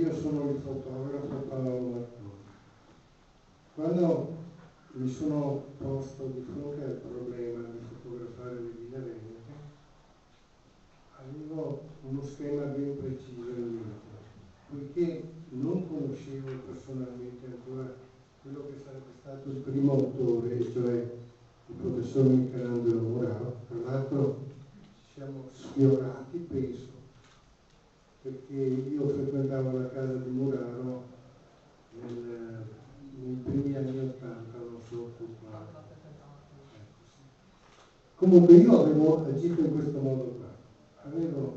Io sono il fotografo Paolo Martoni. Quando mi sono posto di fronte al problema di fotografare le ville venete, avevo uno schema ben preciso in mente, poiché non conoscevo personalmente ancora quello che sarebbe stato il primo autore, cioè il professor Michelangelo Muraro. Tra l'altro ci siamo sfiorati, penso, perché io frequentavo la casa di Muraro nei primi anni '80, non so tu quando. Comunque io avevo agito in questo modo qua. Avevo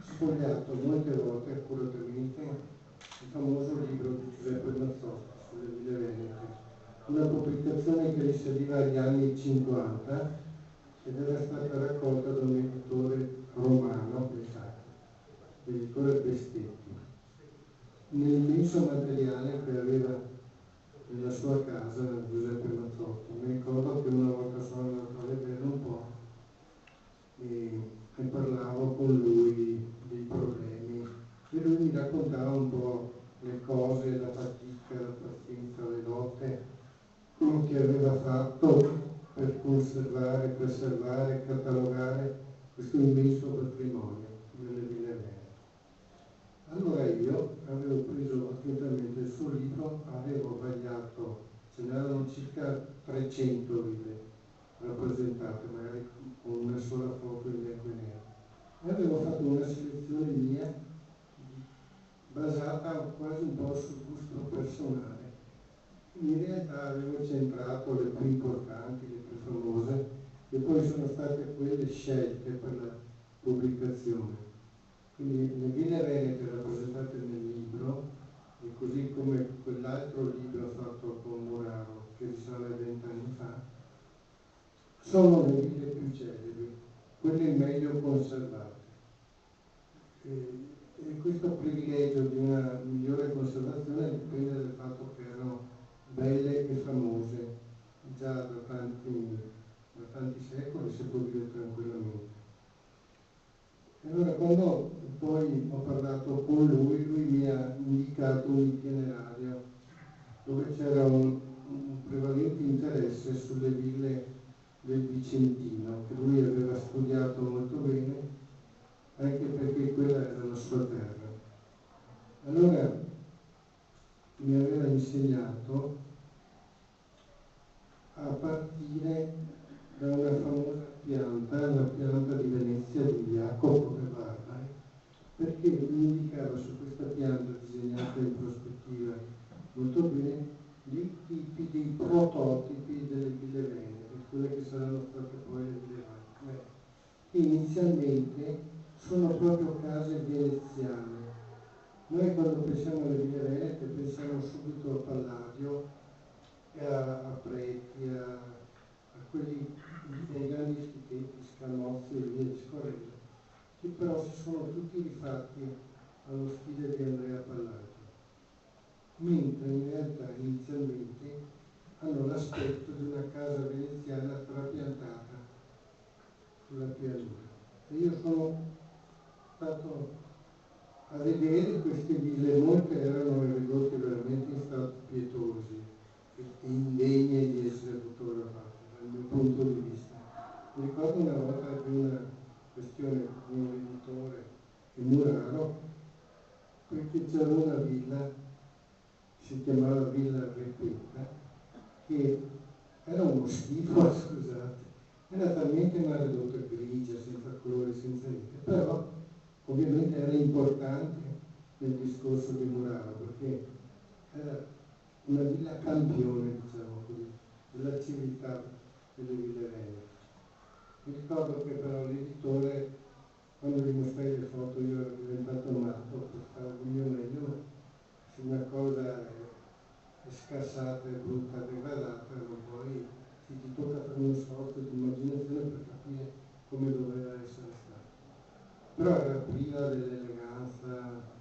sfogliato molte volte accuratamente il famoso libro di Giuseppe Mazzotti sulle ville venete, una pubblicazione che risaliva agli anni 50 ed era stata raccolta da un editore romano, pensate, l'editore Bestetti. Nell'immenso materiale che aveva nella sua casa Giuseppe Mazzotti, mi ricordo che una volta sono andato a vedere un po' e parlavo con lui dei problemi e lui mi raccontava un po' le cose, la fatica, la pazienza, le lotte che aveva fatto per conservare, preservare, catalogare questo immenso patrimonio delle ville venete. Allora io avevo preso attentamente il suo libro, avevo vagliato, ce n'erano circa 300 ville rappresentate, magari con una sola foto in bianco e nero. E avevo fatto una selezione mia basata quasi un po' sul gusto personale. In realtà avevo centrato le più importanti, le più famose, che poi sono state quelle scelte per la pubblicazione. Quindi le ville venete rappresentate nel libro, e così come quell'altro libro fatto con Muraro, che risale a 20 anni fa, sono le ville più celebri, quelle meglio conservate. E questo privilegio di una migliore conservazione dipende dal fatto che erano belle e famose già da tanti secoli, si può dire tranquillamente. E allora quando poi ho parlato con lui mi ha indicato un itinerario dove c'era un prevalente interesse sulle ville del Vicentino, che lui aveva studiato molto bene, anche perché quella era la sua terra. Allora mi aveva insegnato a partire da una famosa pianta, la pianta di Venezia di Jacopo de Barbari, perché mi indicava su questa pianta disegnata in prospettiva molto bene dei tipi, dei prototipi delle ville venete, quelle che saranno state poi le ville venete, che inizialmente sono proprio case veneziane. Noi quando pensiamo alle ville venete pensiamo subito a Palladio e a Preti, a quelli dei grandi architetti, Scamozzi e via discorrendo, che però si sono tutti rifatti allo stile di Andrea Palladio, mentre in realtà inizialmente hanno l'aspetto di una casa veneziana trapiantata sulla pianura. E io sono stato a vedere queste ville, molte erano ridotte veramente in stati pietosi e indegne di essere fotografate dal mio punto di vista. Mi ricordo una volta che una questione con un editore di Muraro, perché c'era una villa, si chiamava Villa Repetta, che era uno schifo, scusate, era talmente maledotta, grigia, senza colore, senza niente, però ovviamente era importante nel discorso di Muraro, perché era una villa campione, diciamo così, della civiltà delle ville venete. Mi ricordo che però l'editore, quando gli mostrai le foto, io ero diventato matto per fare il mio meglio, ma se una cosa è scassata, è brutta, degradata, poi ti tocca fare uno sforzo di immaginazione per capire come doveva essere stato. Però era priva dell'eleganza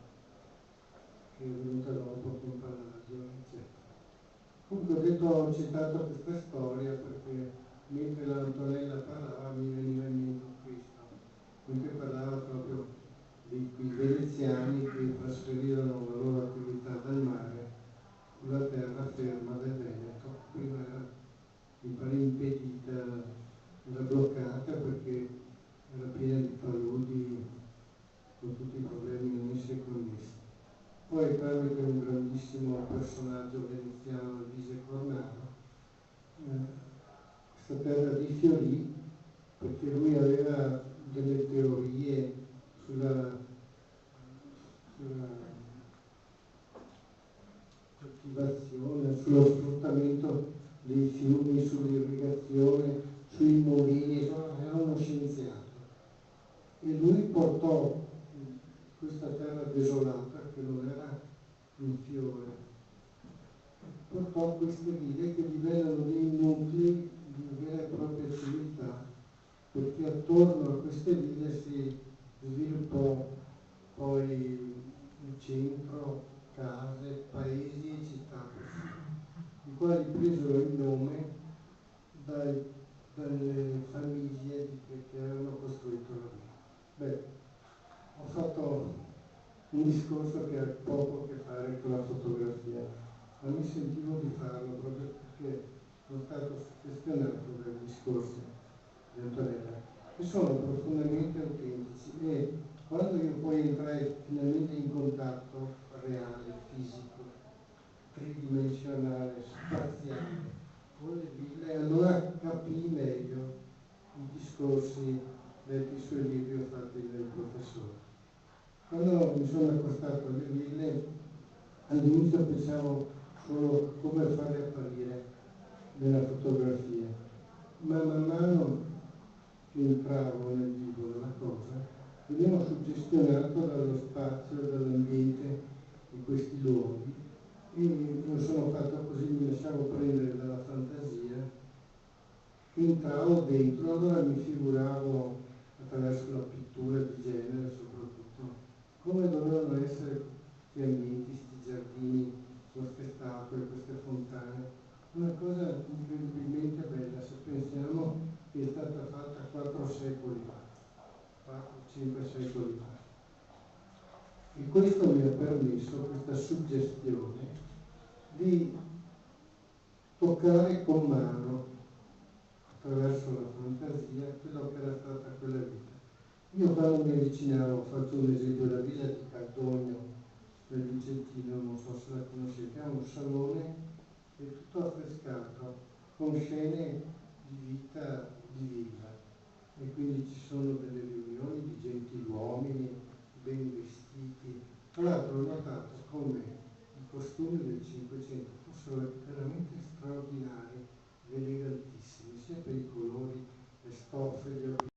che è venuta dopo con Palladio, eccetera. Comunque ho citato questa storia perché mentre l'Antonella parlava mi veniva in mente questo, mentre parlava proprio di quei veneziani che trasferirono poi tramite un grandissimo personaggio veneziano, Lise Cornaro, questa terra rifiorì perché lui aveva delle teorie sulla coltivazione, sullo sfruttamento dei fiumi, sull'irrigazione, sui mulini, era uno scienziato. E lui portò questa terra desolata, che non era un fiore, portò queste ville che divennano dei nuclei di vera e propria civiltà, perché attorno a queste ville si sviluppò poi il centro, case, paesi e città, i quali presero il nome dalle famiglie che avevano costruito la villa. Beh, ho fatto un discorso che ha poco a che fare con la fotografia, ma mi sentivo di farlo proprio perché sono stato suggestionato dai discorsi di Antonella, che sono profondamente autentici, e quando io poi entrai finalmente in contatto reale, fisico, tridimensionale, spaziale con le ville, allora capii meglio i discorsi detti sui libri fatti dai professori. Quando mi sono accostato alle ville, all'inizio pensavo solo come farle apparire nella fotografia, ma man mano che entravo nel vivo della cosa, venivo suggestionato dallo spazio e dall'ambiente di questi luoghi, e lo sono fatto così, mi lasciavo prendere dalla fantasia, entravo dentro, allora mi figuravo, attraverso la pittura di genere soprattutto, come dovevano essere questi ambienti, questi giardini, queste statue, queste fontane. Una cosa incredibilmente bella se pensiamo che è stata fatta 4 secoli fa, 4-5 secoli fa. E questo mi ha permesso, questa suggestione, di toccare con mano, attraverso la fantasia, quello che era stata quella vita. Io quando mi avvicinavo, faccio un esempio, la villa di Caldogno del Vicentino, non so se la conoscete, ha un salone che è tutto affrescato con scene di vita di villa, e quindi ci sono delle riunioni di gentiluomini ben vestiti. Tra l'altro ho notato come i costumi del Cinquecento fossero veramente straordinari, elegantissimi, sia per i colori, le stoffe, gli